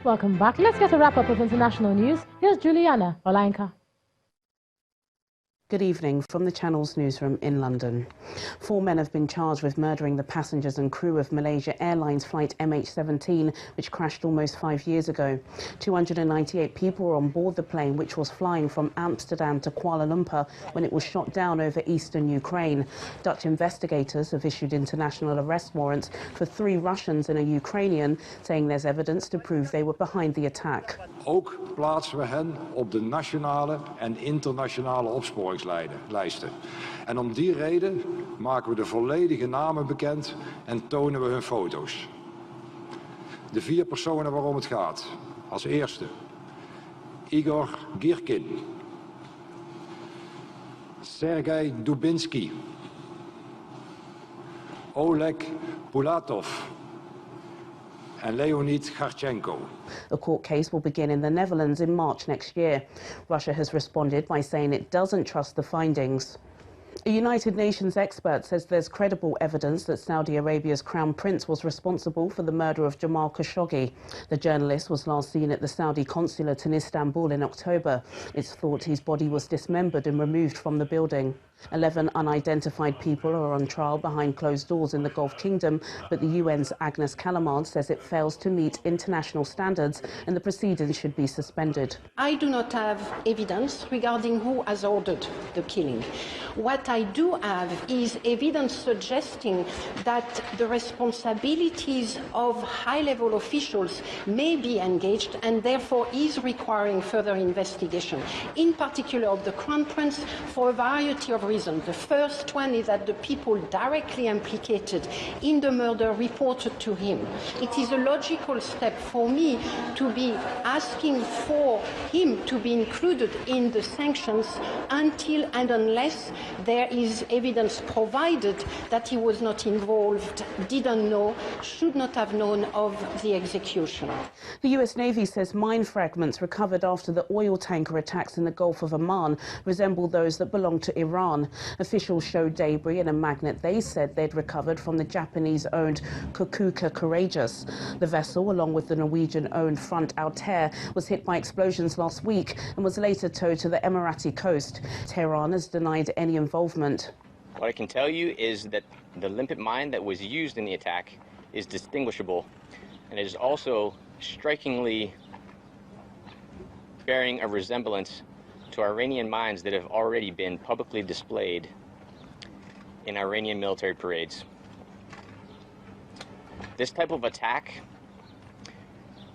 Welcome back. Let's get a wrap-up of international news. Here's Juliana Olanka. Good evening from the Channel's newsroom in London. 4 men have been charged with murdering the passengers and crew of Malaysia Airlines flight MH17, which crashed almost 5 years ago. 298 people were on board the plane, which was flying from Amsterdam to Kuala Lumpur when it was shot down over eastern Ukraine. Dutch investigators have issued international arrest warrants for 3 Russians and a Ukrainian, saying there's evidence to prove they were behind the attack. Ook plaatsen we hen op de nationale en internationale opsporingslijsten. En om die reden maken we de volledige namen bekend en tonen we hun foto's. De 4 personen waarom het gaat. Als eerste Igor Girkin, Sergei Dubinsky, Oleg Pulatov and Leonid Kharchenko. A court case will begin in the Netherlands in March next year. Russia has responded by saying it doesn't trust the findings. A United Nations expert says there's credible evidence that Saudi Arabia's Crown Prince was responsible for the murder of Jamal Khashoggi. The journalist was last seen at the Saudi consulate in Istanbul in October. It's thought his body was dismembered and removed from the building. 11 unidentified people are on trial behind closed doors in the Gulf Kingdom, but the UN's Agnes Callamard says it fails to meet international standards and the proceedings should be suspended. I do not have evidence regarding who has ordered the killing. What I do have is evidence suggesting that the responsibilities of high-level officials may be engaged and therefore is requiring further investigation, in particular of the Crown Prince, for a variety of reasons. The first one is that the people directly implicated in the murder reported to him. It is a logical step for me to be asking for him to be included in the sanctions until and unless there is evidence provided that he was not involved, didn't know, should not have known of the execution. The US Navy says mine fragments recovered after the oil tanker attacks in the Gulf of Oman resemble those that belong to Iran. Officials showed debris and a magnet they said they'd recovered from the Japanese-owned Kokuka Courageous. The vessel, along with the Norwegian-owned Front Altair, was hit by explosions last week and was later towed to the Emirati coast. Tehran has denied any involvement. What I can tell you is that the limpet mine that was used in the attack is distinguishable, and it is also strikingly bearing a resemblance to Iranian mines that have already been publicly displayed in Iranian military parades. This type of attack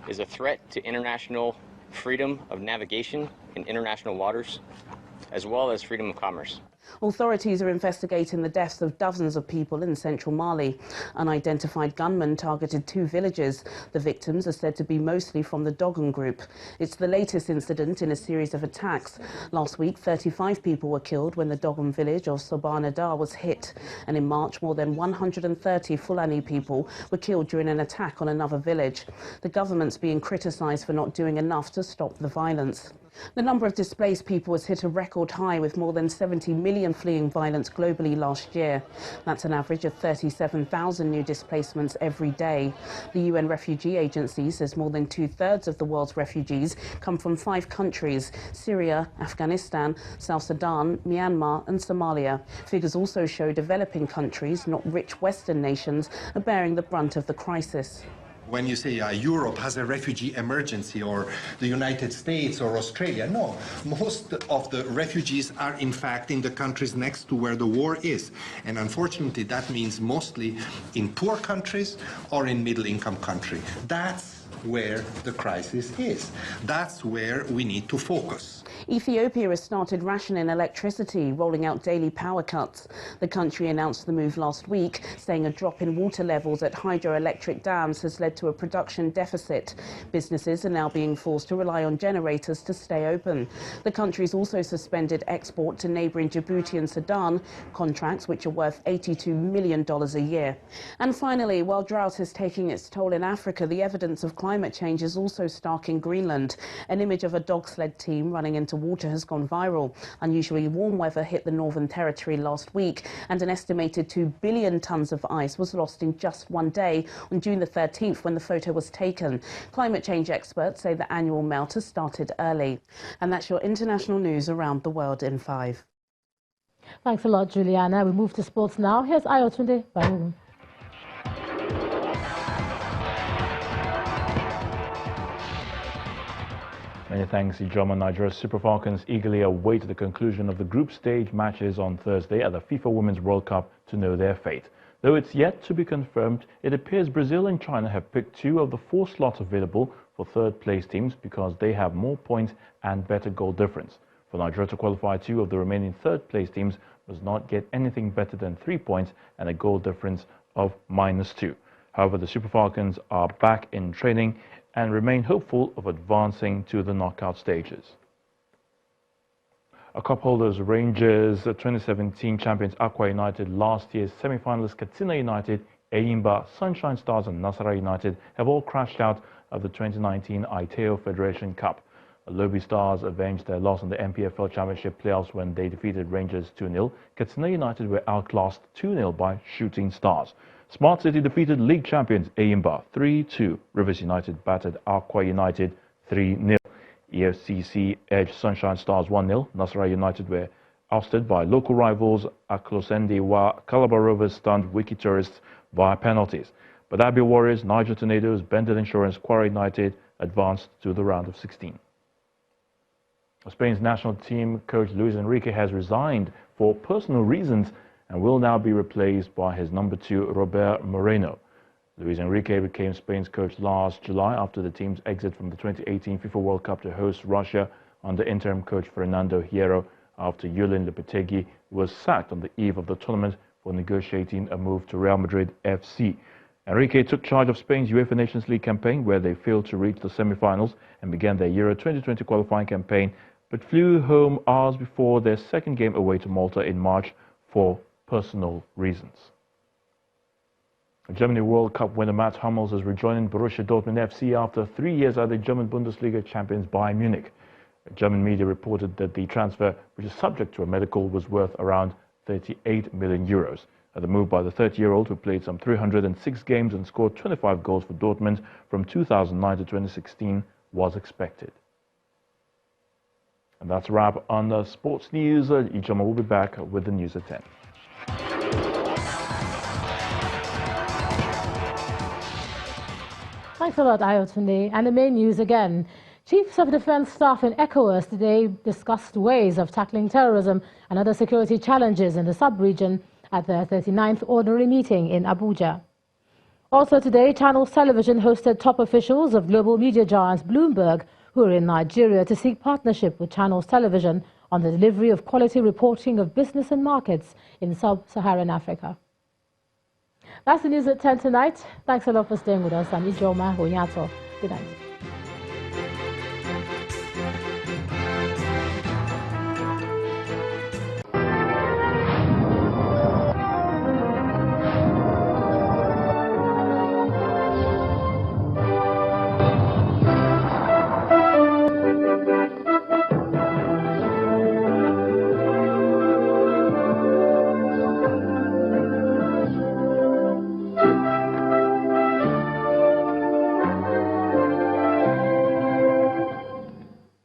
is a threat to international freedom of navigation in international waters, as well as freedom of commerce. Authorities are investigating the deaths of dozens of people in central Mali. Unidentified gunmen targeted 2 villages. The victims are said to be mostly from the Dogon group. It's the latest incident in a series of attacks. Last week, 35 people were killed when the Dogon village of Sobanadar was hit. And in March, more than 130 Fulani people were killed during an attack on another village. The government's being criticised for not doing enough to stop the violence. The number of displaced people has hit a record high, with more than 70 million fleeing violence globally last year. That's an average of 37,000 new displacements every day. The UN Refugee Agency says more than 2/3 of the world's refugees come from 5 countries: Syria, Afghanistan, South Sudan, Myanmar and Somalia. Figures also show developing countries, not rich Western nations, are bearing the brunt of the crisis. When you say Europe has a refugee emergency, or the United States or Australia, no. Most of the refugees are in fact in the countries next to where the war is. And unfortunately that means mostly in poor countries or in middle-income countries. That's where the crisis is. That's where we need to focus. Ethiopia has started rationing electricity, rolling out daily power cuts. The country announced the move last week, saying a drop in water levels at hydroelectric dams has led to a production deficit. Businesses are now being forced to rely on generators to stay open. The country's also suspended export to neighbouring Djibouti and Sudan, contracts which are worth $82 million a year. And finally, while drought is taking its toll in Africa, the evidence of climate change is also stark in Greenland. An image of a dog sled team running in into water has gone viral. Unusually warm weather hit the Northern Territory last week, and an estimated 2 billion tonnes of ice was lost in just one day on June the 13th when the photo was taken. Climate change experts say the annual melt has started early. And that's your international news around the world in 5. Thanks a lot, Juliana. We move to sports now. Here's Ayotunde Balogun. Many thanks, Ijoma. Nigeria's Super Falcons eagerly await the conclusion of the group stage matches on Thursday at the FIFA Women's World Cup to know their fate. Though it's yet to be confirmed, it appears Brazil and China have picked 2 of the 4 slots available for third-place teams because they have more points and better goal difference. For Nigeria to qualify, 2 of the remaining third-place teams must not get anything better than 3 points and a goal difference of -2. However, the Super Falcons are back in training and remain hopeful of advancing to the knockout stages. Our cup holders, Rangers, 2017 champions Aqua United, last year's semi-finalists Katsina United, Eyimba, Sunshine Stars and Nasarawa United have all crashed out of the 2019 Aiteo Federation Cup. Alobi Stars avenged their loss in the MPFL Championship playoffs when they defeated Rangers 2-0. Katsina United were outclassed 2-0 by Shooting Stars. Smart City defeated league champions Eyimba 3-2. Rivers United battered Aqua United 3-0. EFCC edged Sunshine Stars 1-0. Nasarawa United were ousted by local rivals Aklosendi, while Calabar Rovers stunned Wiki Tourists via penalties. But Abia Warriors, Niger Tornadoes, Bendel Insurance, Kwara United advanced to the round of 16. Spain's national team coach Luis Enrique has resigned for personal reasons and will now be replaced by his number 2, Robert Moreno. Luis Enrique became Spain's coach last July after the team's exit from the 2018 FIFA World Cup to host Russia under interim coach Fernando Hierro after Julen Lopetegui was sacked on the eve of the tournament for negotiating a move to Real Madrid FC. Enrique took charge of Spain's UEFA Nations League campaign, where they failed to reach the semi-finals, and began their Euro 2020 qualifying campaign, but flew home hours before their second game away to Malta in March for personal reasons. Germany World Cup winner Mats Hummels is rejoining Borussia Dortmund FC after 3 years at the German Bundesliga champions Bayern Munich. German media reported that the transfer, which is subject to a medical, was worth around 38 million euros. The move by the 30-year-old, who played some 306 games and scored 25 goals for Dortmund from 2009 to 2016, was expected. And that's a wrap on the sports news. Ijoma will be back with the news at 10. Thanks a lot, Ayotunde. And the main news again. Chiefs of Defense Staff in ECOWAS today discussed ways of tackling terrorism and other security challenges in the sub-region at their 39th ordinary meeting in Abuja. Also today, Channels Television hosted top officials of global media giants Bloomberg, who are in Nigeria to seek partnership with Channels Television on the delivery of quality reporting of business and markets in sub-Saharan Africa. That's the news at 10 tonight. Thanks a lot for staying with us. I'm Ijoma Onyato. Good night.